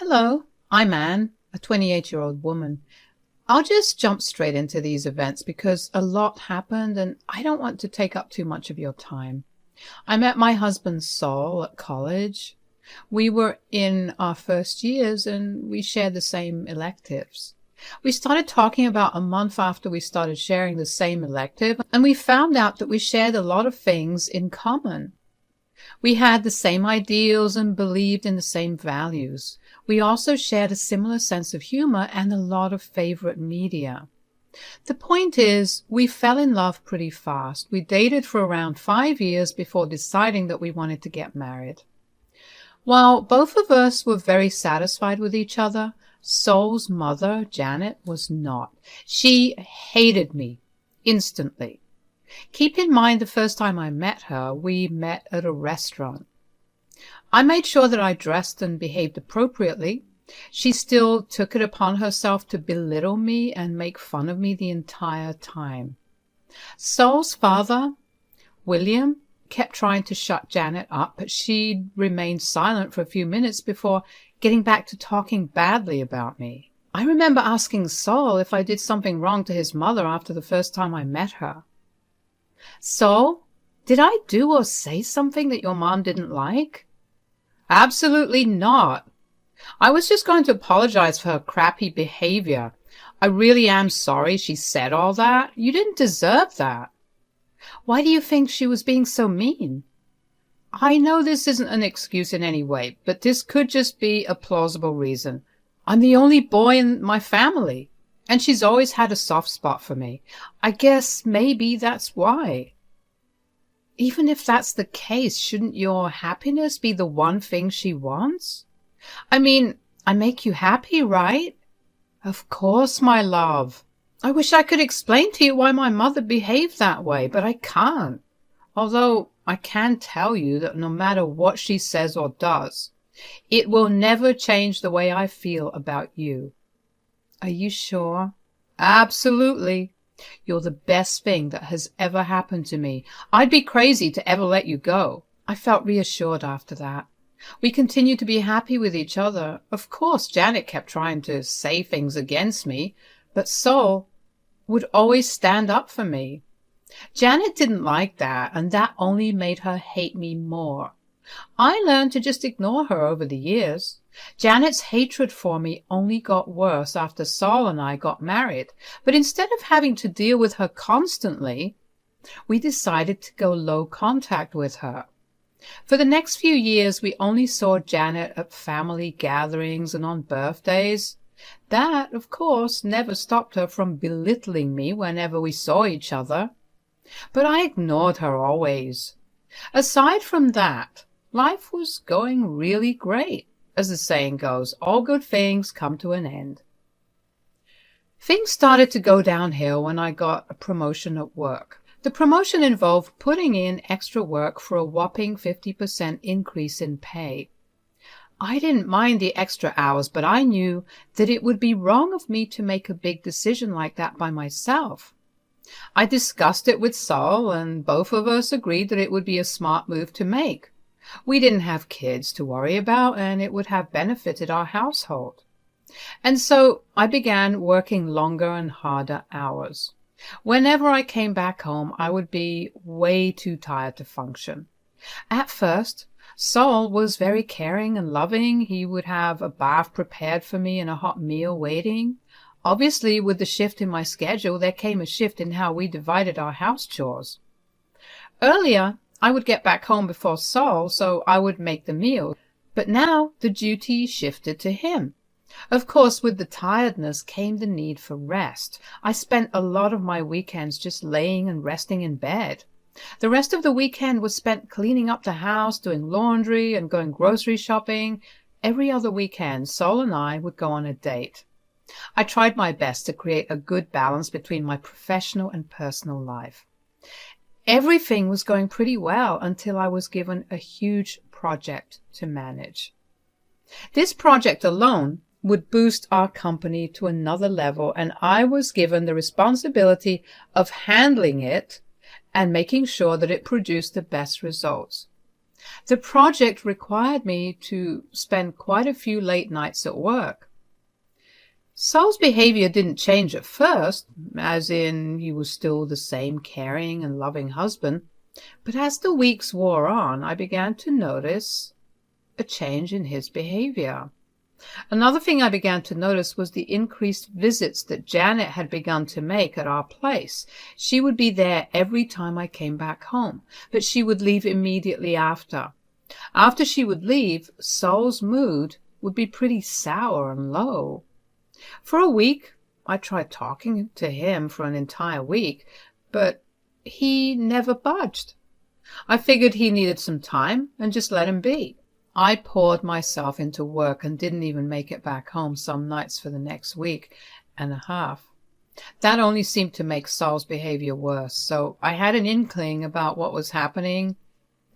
Hello, I'm Anne, a 28-year-old woman. I'll just jump straight into these events because a lot happened and I don't want to take up too much of your time. I met my husband Saul at college. We were in our first years and we shared the same electives. We started talking about a month after we started sharing the same elective, and we found out that we shared a lot of things in common. We had the same ideals and believed in the same values. We also shared a similar sense of humor and a lot of favorite media. The point is, we fell in love pretty fast. We dated for around 5 years before deciding that we wanted to get married. While both of us were very satisfied with each other, Saul's mother, Janet, was not. She hated me instantly. Keep in mind, the first time I met her, we met at a restaurant. I made sure that I dressed and behaved appropriately. She still took it upon herself to belittle me and make fun of me the entire time. Saul's father, William, kept trying to shut Janet up, but she remained silent for a few minutes before getting back to talking badly about me. I remember asking Saul if I did something wrong to his mother after the first time I met her. "Saul, did I do or say something that your mom didn't like?" "Absolutely not. I was just going to apologize for her crappy behavior. I really am sorry she said all that. You didn't deserve that." "Why do you think she was being so mean?" "I know this isn't an excuse in any way, but this could just be a plausible reason. I'm the only boy in my family, and she's always had a soft spot for me. I guess maybe that's why." "Even if that's the case, shouldn't your happiness be the one thing she wants? I mean, I make you happy, right?" "Of course, my love. I wish I could explain to you why my mother behaved that way, but I can't. Although I can tell you that no matter what she says or does, it will never change the way I feel about you." "Are you sure?" "Absolutely. You're the best thing that has ever happened to me. I'd be crazy to ever let you go." I felt reassured after that. We continued to be happy with each other. Of course, Janet kept trying to say things against me, but Saul would always stand up for me. Janet didn't like that, and that only made her hate me more. I learned to just ignore her over the years. Janet's hatred for me only got worse after Saul and I got married, but instead of having to deal with her constantly, we decided to go low contact with her. For the next few years, we only saw Janet at family gatherings and on birthdays. That, of course, never stopped her from belittling me whenever we saw each other. But I ignored her always. Aside from that, life was going really great. As the saying goes, all good things come to an end. Things started to go downhill when I got a promotion at work. The promotion involved putting in extra work for a whopping 50% increase in pay. I didn't mind the extra hours, but I knew that it would be wrong of me to make a big decision like that by myself. I discussed it with Saul, and both of us agreed that it would be a smart move to make. We didn't have kids to worry about, and it would have benefited our household. And so I began working longer and harder hours. Whenever I came back home, I would be way too tired to function. At first, Saul was very caring and loving. He would have a bath prepared for me and a hot meal waiting. Obviously, with the shift in my schedule, there came a shift in how we divided our house chores. Earlier, I would get back home before Saul, so I would make the meal. But now the duty shifted to him. Of course, with the tiredness came the need for rest. I spent a lot of my weekends just laying and resting in bed. The rest of the weekend was spent cleaning up the house, doing laundry, and going grocery shopping. Every other weekend, Saul and I would go on a date. I tried my best to create a good balance between my professional and personal life. Everything was going pretty well until I was given a huge project to manage. This project alone would boost our company to another level, and I was given the responsibility of handling it and making sure that it produced the best results. The project required me to spend quite a few late nights at work. Saul's behavior didn't change at first, as in he was still the same caring and loving husband, but as the weeks wore on, I began to notice a change in his behavior. Another thing I began to notice was the increased visits that Janet had begun to make at our place. She would be there every time I came back home, but she would leave immediately after. After she would leave, Saul's mood would be pretty sour and low. For a week, I tried talking to him for an entire week, but he never budged. I figured he needed some time and just let him be. I poured myself into work and didn't even make it back home some nights for the next week and a half. That only seemed to make Saul's behavior worse, so I had an inkling about what was happening.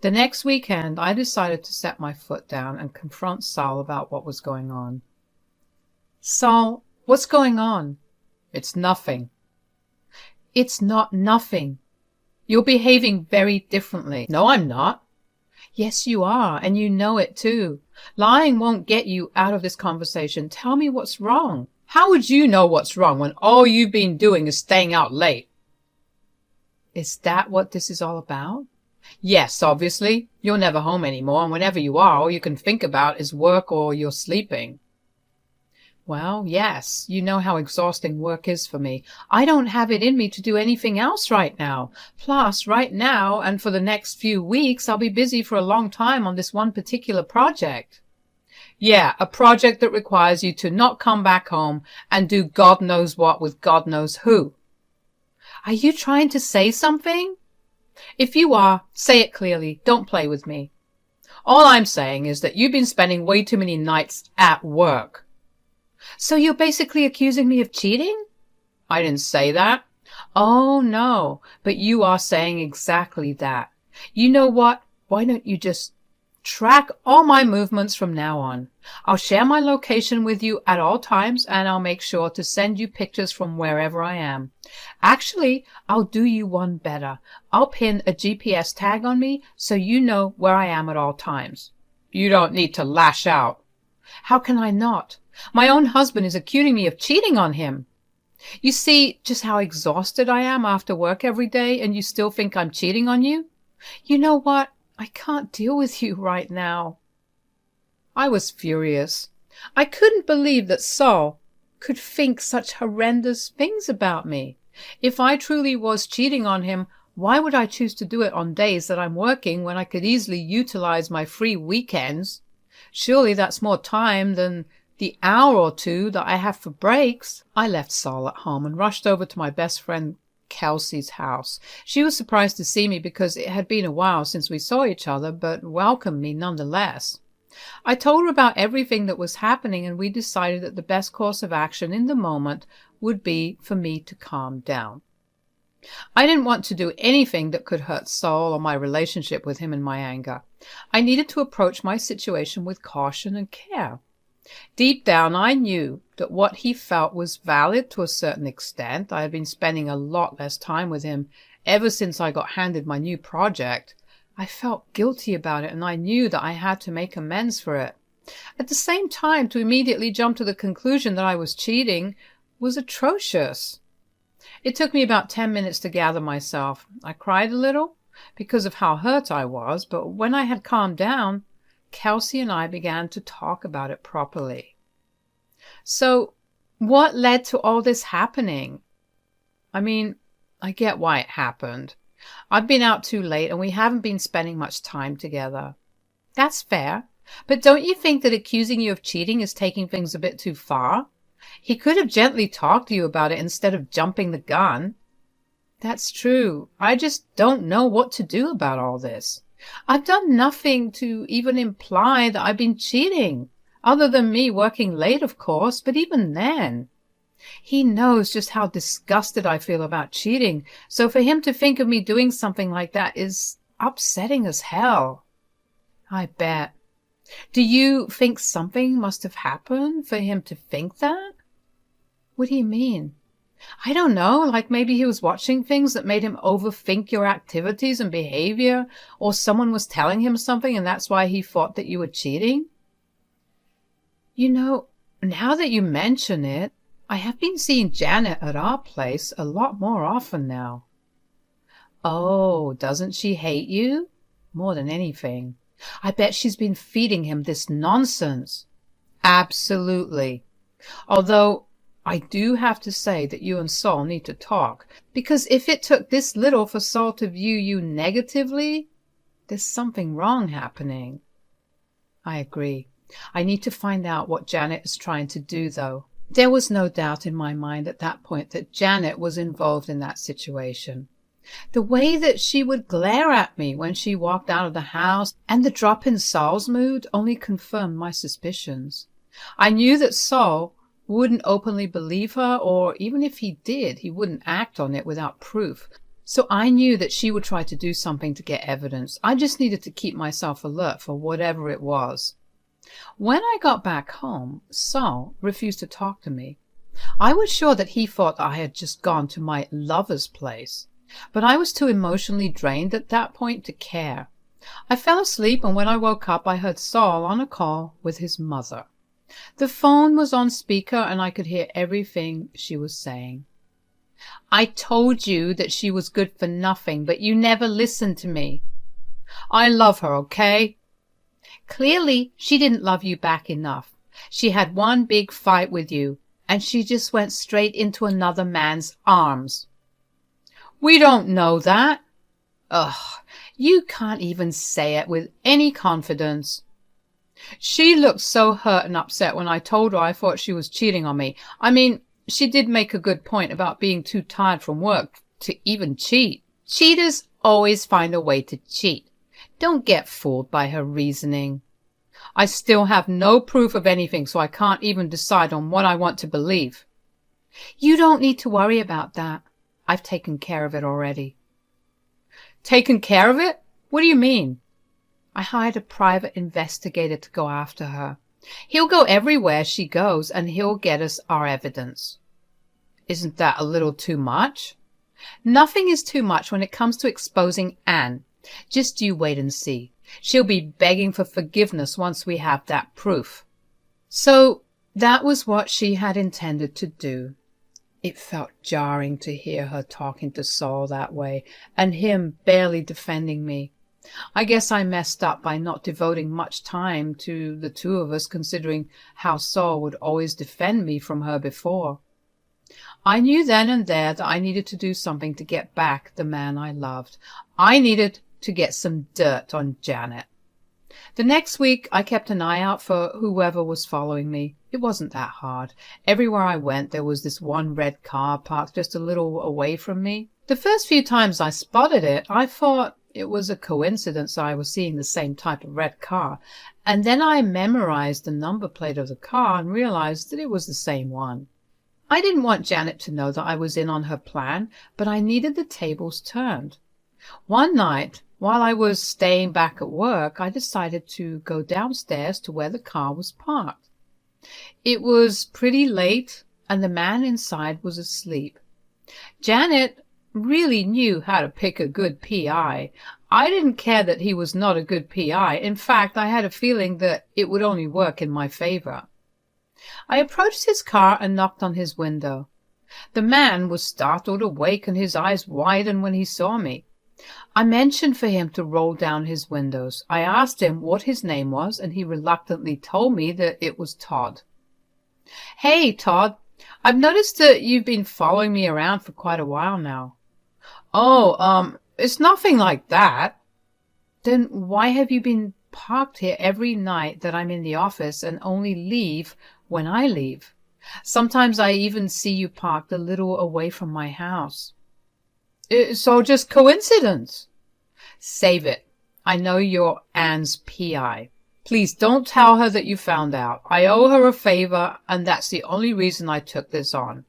The next weekend, I decided to set my foot down and confront Saul about what was going on. Saul, what's going on? It's nothing. It's not nothing. You're behaving very differently. No, I'm not. Yes, you are, and you know it too. Lying won't get you out of this conversation. Tell me what's wrong. How would you know what's wrong when all you've been doing is staying out late? Is that what this is all about? Yes, obviously. You're never home anymore, and whenever you are, all you can think about is work or you're sleeping. Well, yes, you know how exhausting work is for me. I don't have it in me to do anything else right now. Plus, right now and for the next few weeks, I'll be busy for a long time on this one particular project. Yeah, a project that requires you to not come back home and do God knows what with God knows who. Are you trying to say something? If you are, say it clearly. Don't play with me. All I'm saying is that you've been spending way too many nights at work. So you're basically accusing me of cheating? I didn't say that. Oh, no, but you are saying exactly that. You know what? Why don't you just track all my movements from now on? I'll share my location with you at all times, and I'll make sure to send you pictures from wherever I am. Actually, I'll do you one better. I'll pin a GPS tag on me so you know where I am at all times. You don't need to lash out. How can I not? My own husband is accusing me of cheating on him. You see just how exhausted I am after work every day, and you still think I'm cheating on you? You know what? I can't deal with you right now. I was furious. I couldn't believe that Saul could think such horrendous things about me. If I truly was cheating on him, why would I choose to do it on days that I'm working when I could easily utilize my free weekends? Surely that's more time than the hour or two that I have for breaks. I left Saul at home and rushed over to my best friend Kelsey's house. She was surprised to see me because it had been a while since we saw each other, but welcomed me nonetheless. I told her about everything that was happening, and we decided that the best course of action in the moment would be for me to calm down. I didn't want to do anything that could hurt Saul or my relationship with him in my anger. I needed to approach my situation with caution and care. Deep down, I knew that what he felt was valid to a certain extent. I had been spending a lot less time with him ever since I got handed my new project. I felt guilty about it, and I knew that I had to make amends for it. At the same time, to immediately jump to the conclusion that I was cheating was atrocious. It took me about 10 minutes to gather myself. I cried a little because of how hurt I was, but when I had calmed down, Kelsey and I began to talk about it properly. So, what led to all this happening? I mean, I get why it happened. I've been out too late and we haven't been spending much time together. That's fair, but don't you think that accusing you of cheating is taking things a bit too far? He could have gently talked to you about it instead of jumping the gun. That's true. I just don't know what to do about all this. I've done nothing to even imply that I've been cheating, other than me working late, of course, but even then. He knows just how disgusted I feel about cheating, so for him to think of me doing something like that is upsetting as hell. I bet. Do you think something must have happened for him to think that? What do you mean? I don't know, like maybe he was watching things that made him overthink your activities and behavior, or someone was telling him something and that's why he thought that you were cheating. You know, now that you mention it, I have been seeing Janet at our place a lot more often now. Oh, doesn't she hate you? More than anything. I bet she's been feeding him this nonsense. Absolutely. Although I do have to say that you and Saul need to talk, because if it took this little for Saul to view you negatively, there's something wrong happening. I agree. I need to find out what Janet is trying to do, though. There was no doubt in my mind at that point that Janet was involved in that situation. The way that she would glare at me when she walked out of the house and the drop in Saul's mood only confirmed my suspicions. I knew that Saul wouldn't openly believe her, or even if he did, he wouldn't act on it without proof. So I knew that she would try to do something to get evidence. I just needed to keep myself alert for whatever it was. When I got back home, Saul refused to talk to me. I was sure that he thought I had just gone to my lover's place, but I was too emotionally drained at that point to care. I fell asleep, and when I woke up, I heard Saul on a call with his mother. The phone was on speaker, and I could hear everything she was saying. I told you that she was good for nothing, but you never listened to me. I love her, okay? Clearly, she didn't love you back enough. She had one big fight with you, and she just went straight into another man's arms. We don't know that. Ugh, you can't even say it with any confidence. She looked so hurt and upset when I told her I thought she was cheating on me. I mean, she did make a good point about being too tired from work to even cheat. Cheaters always find a way to cheat. Don't get fooled by her reasoning. I still have no proof of anything, so I can't even decide on what I want to believe. You don't need to worry about that. I've taken care of it already. Taken care of it? What do you mean? I hired a private investigator to go after her. He'll go everywhere she goes, and he'll get us our evidence. Isn't that a little too much? Nothing is too much when it comes to exposing Anne. Just you wait and see. She'll be begging for forgiveness once we have that proof. So that was what she had intended to do. It felt jarring to hear her talking to Saul that way, and him barely defending me. I guess I messed up by not devoting much time to the two of us, considering how Saul would always defend me from her before. I knew then and there that I needed to do something to get back the man I loved. I needed to get some dirt on Janet. The next week I kept an eye out for whoever was following me. It wasn't that hard. Everywhere I went there was this one red car parked just a little away from me. The first few times I spotted it, I thought it was a coincidence I was seeing the same type of red car, and then I memorized the number plate of the car and realized that it was the same one. I didn't want Janet to know that I was in on her plan, but I needed the tables turned. One night, while I was staying back at work, I decided to go downstairs to where the car was parked. It was pretty late, and the man inside was asleep. Janet really knew how to pick a good PI. I didn't care that he was not a good PI. In fact, I had a feeling that it would only work in my favor. I approached his car and knocked on his window. The man was startled awake, and his eyes widened when he saw me. I mentioned for him to roll down his windows. I asked him what his name was, and he reluctantly told me that it was Todd. Hey, Todd, I've noticed that you've been following me around for quite a while now. Oh, it's nothing like that. Then why have you been parked here every night that I'm in the office and only leave when I leave? Sometimes I even see you parked a little away from my house. It's all just coincidence. Save it. I know you're Anne's PI. Please don't tell her that you found out. I owe her a favor, and that's the only reason I took this on.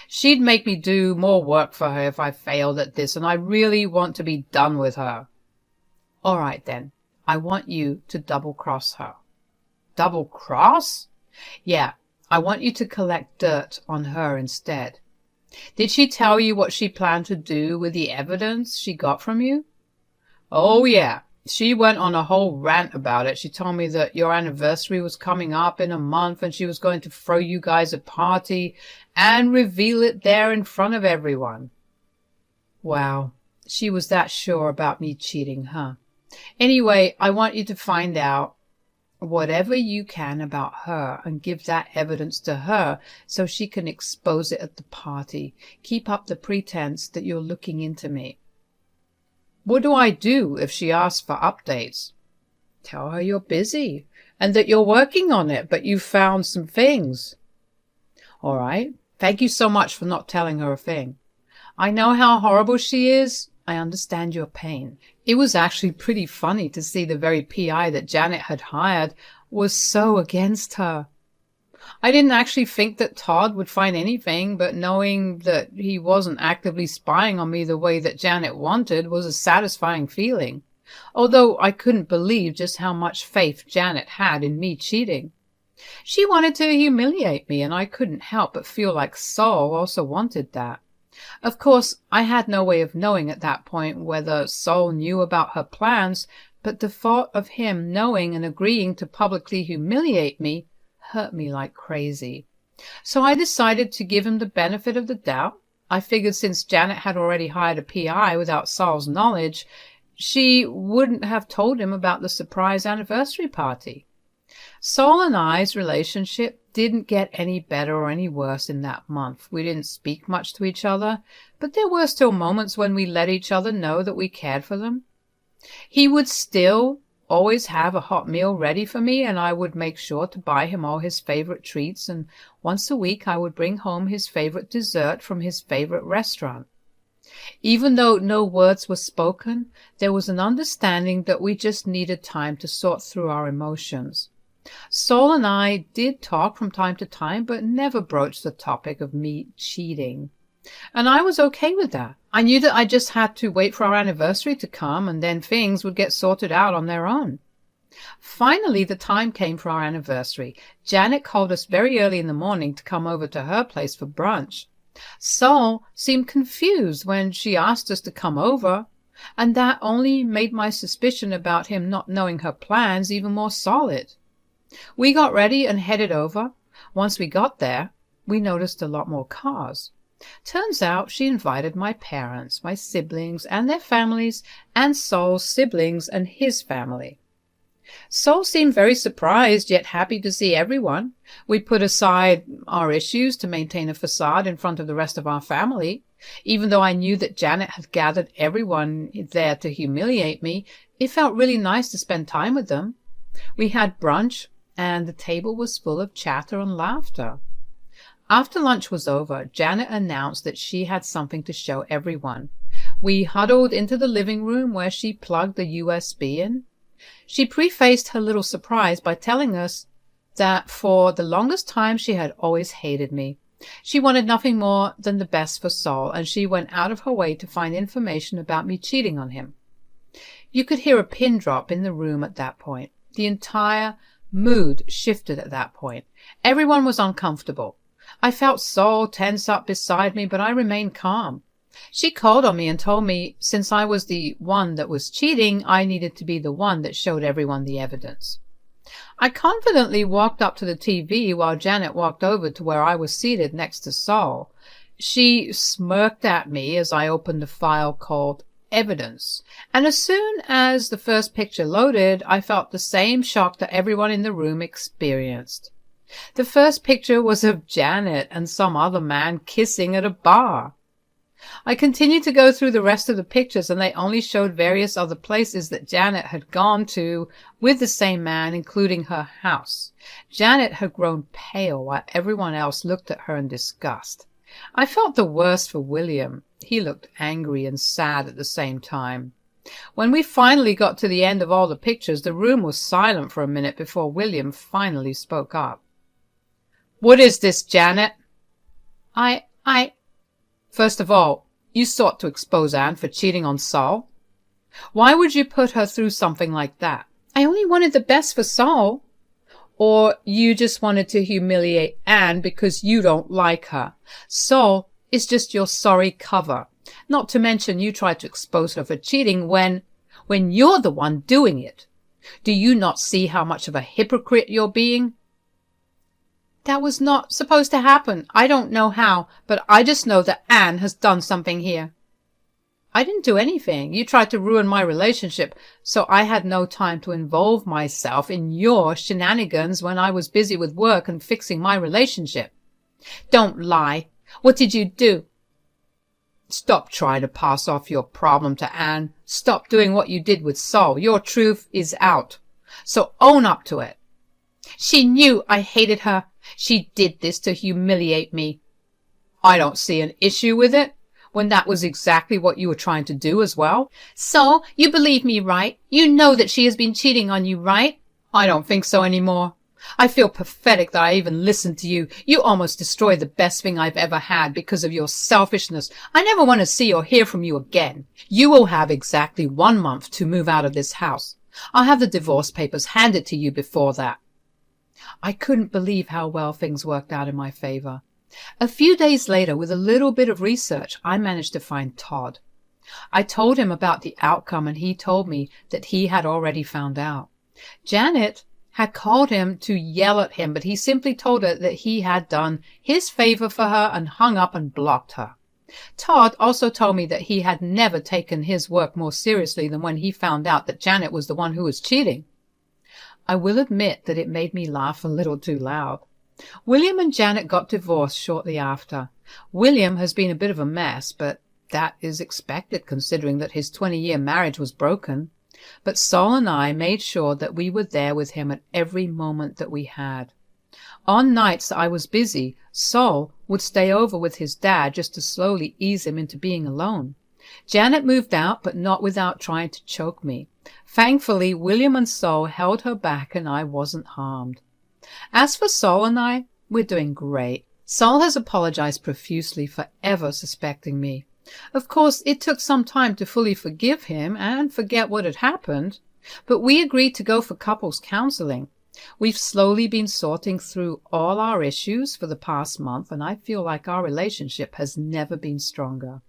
She'd make me do more work for her if I failed at this, and I really want to be done with her. All right, then. I want you to double-cross her. Double-cross? Yeah, I want you to collect dirt on her instead. Did she tell you what she planned to do with the evidence she got from you? Oh, yeah. She went on a whole rant about it. She told me that your anniversary was coming up in a month and she was going to throw you guys a party and reveal it there in front of everyone. Wow, she was that sure about me cheating, huh? Anyway, I want you to find out whatever you can about her and give that evidence to her so she can expose it at the party. Keep up the pretense that you're looking into me. What do I do if she asks for updates? Tell her you're busy and that you're working on it, but you've found some things. All right. Thank you so much for not telling her a thing. I know how horrible she is. I understand your pain. It was actually pretty funny to see the very PI that Janet had hired was so against her. I didn't actually think that Todd would find anything, but knowing that he wasn't actively spying on me the way that Janet wanted was a satisfying feeling, although I couldn't believe just how much faith Janet had in me cheating. She wanted to humiliate me, and I couldn't help but feel like Saul also wanted that. Of course, I had no way of knowing at that point whether Saul knew about her plans, but the thought of him knowing and agreeing to publicly humiliate me hurt me like crazy. So I decided to give him the benefit of the doubt. I figured since Janet had already hired a PI without Saul's knowledge, she wouldn't have told him about the surprise anniversary party. Saul and I's relationship didn't get any better or any worse in that month. We didn't speak much to each other, but there were still moments when we let each other know that we cared for them. He would still always have a hot meal ready for me, and I would make sure to buy him all his favorite treats, and once a week I would bring home his favorite dessert from his favorite restaurant. Even though no words were spoken, there was an understanding that we just needed time to sort through our emotions. Saul and I did talk from time to time, but never broached the topic of me cheating. And I was okay with that. I knew that I just had to wait for our anniversary to come, and then things would get sorted out on their own. Finally, the time came for our anniversary. Janet called us very early in the morning to come over to her place for brunch. Saul seemed confused when she asked us to come over, and that only made my suspicion about him not knowing her plans even more solid. We got ready and headed over. Once we got there, we noticed a lot more cars. Turns out she invited my parents, my siblings and their families, and Saul's siblings and his family. Saul seemed very surprised, yet happy to see everyone. We put aside our issues to maintain a facade in front of the rest of our family. Even though I knew that Janet had gathered everyone there to humiliate me, it felt really nice to spend time with them. We had brunch, and the table was full of chatter and laughter. After lunch was over, Janet announced that she had something to show everyone. We huddled into the living room where she plugged the USB in. She prefaced her little surprise by telling us that for the longest time she had always hated me. She wanted nothing more than the best for Saul, and she went out of her way to find information about me cheating on him. You could hear a pin drop in the room at that point. The entire mood shifted at that point. Everyone was uncomfortable. I felt Saul tense up beside me, but I remained calm. She called on me and told me since I was the one that was cheating, I needed to be the one that showed everyone the evidence. I confidently walked up to the TV while Janet walked over to where I was seated next to Saul. She smirked at me as I opened the file called Evidence, and as soon as the first picture loaded, I felt the same shock that everyone in the room experienced. The first picture was of Janet and some other man kissing at a bar. I continued to go through the rest of the pictures, and they only showed various other places that Janet had gone to with the same man, including her house. Janet had grown pale while everyone else looked at her in disgust. I felt the worst for William. He looked angry and sad at the same time. When we finally got to the end of all the pictures, the room was silent for a minute before William finally spoke up. "What is this, Janet?" First of all, you sought to expose Anne for cheating on Saul. Why would you put her through something like that? I only wanted the best for Saul. Or you just wanted to humiliate Anne because you don't like her. Saul is just your sorry cover. Not to mention you tried to expose her for cheating when you're the one doing it. Do you not see how much of a hypocrite you're being? That was not supposed to happen. I don't know how, but I just know that Anne has done something here. I didn't do anything. You tried to ruin my relationship, so I had no time to involve myself in your shenanigans when I was busy with work and fixing my relationship. Don't lie. What did you do? Stop trying to pass off your problem to Anne. Stop doing what you did with Saul. Your truth is out. So own up to it. She knew I hated her. She did this to humiliate me. I don't see an issue with it, when that was exactly what you were trying to do as well. So, you believe me, right? You know that she has been cheating on you, right? I don't think so anymore. I feel pathetic that I even listened to you. You almost destroyed the best thing I've ever had because of your selfishness. I never want to see or hear from you again. You will have exactly 1 month to move out of this house. I'll have the divorce papers handed to you before that. I couldn't believe how well things worked out in my favor. A few days later, with a little bit of research, I managed to find Todd. I told him about the outcome, and he told me that he had already found out. Janet had called him to yell at him, but he simply told her that he had done his favor for her and hung up and blocked her. Todd also told me that he had never taken his work more seriously than when he found out that Janet was the one who was cheating. I will admit that it made me laugh a little too loud. William and Janet got divorced shortly after. William has been a bit of a mess, but that is expected considering that his 20-year marriage was broken. But Saul and I made sure that we were there with him at every moment that we had. On nights that I was busy, Saul would stay over with his dad just to slowly ease him into being alone. Janet moved out, but not without trying to choke me. Thankfully, William and Saul held her back and I wasn't harmed. As for Saul and I, we're doing great. Saul has apologized profusely for ever suspecting me. Of course, it took some time to fully forgive him and forget what had happened, but we agreed to go for couples counseling. We've slowly been sorting through all our issues for the past month, and I feel like our relationship has never been stronger.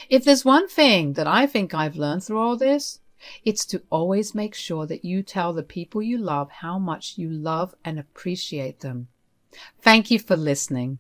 If there's one thing that I think I've learned through all this, it's to always make sure that you tell the people you love how much you love and appreciate them. Thank you for listening.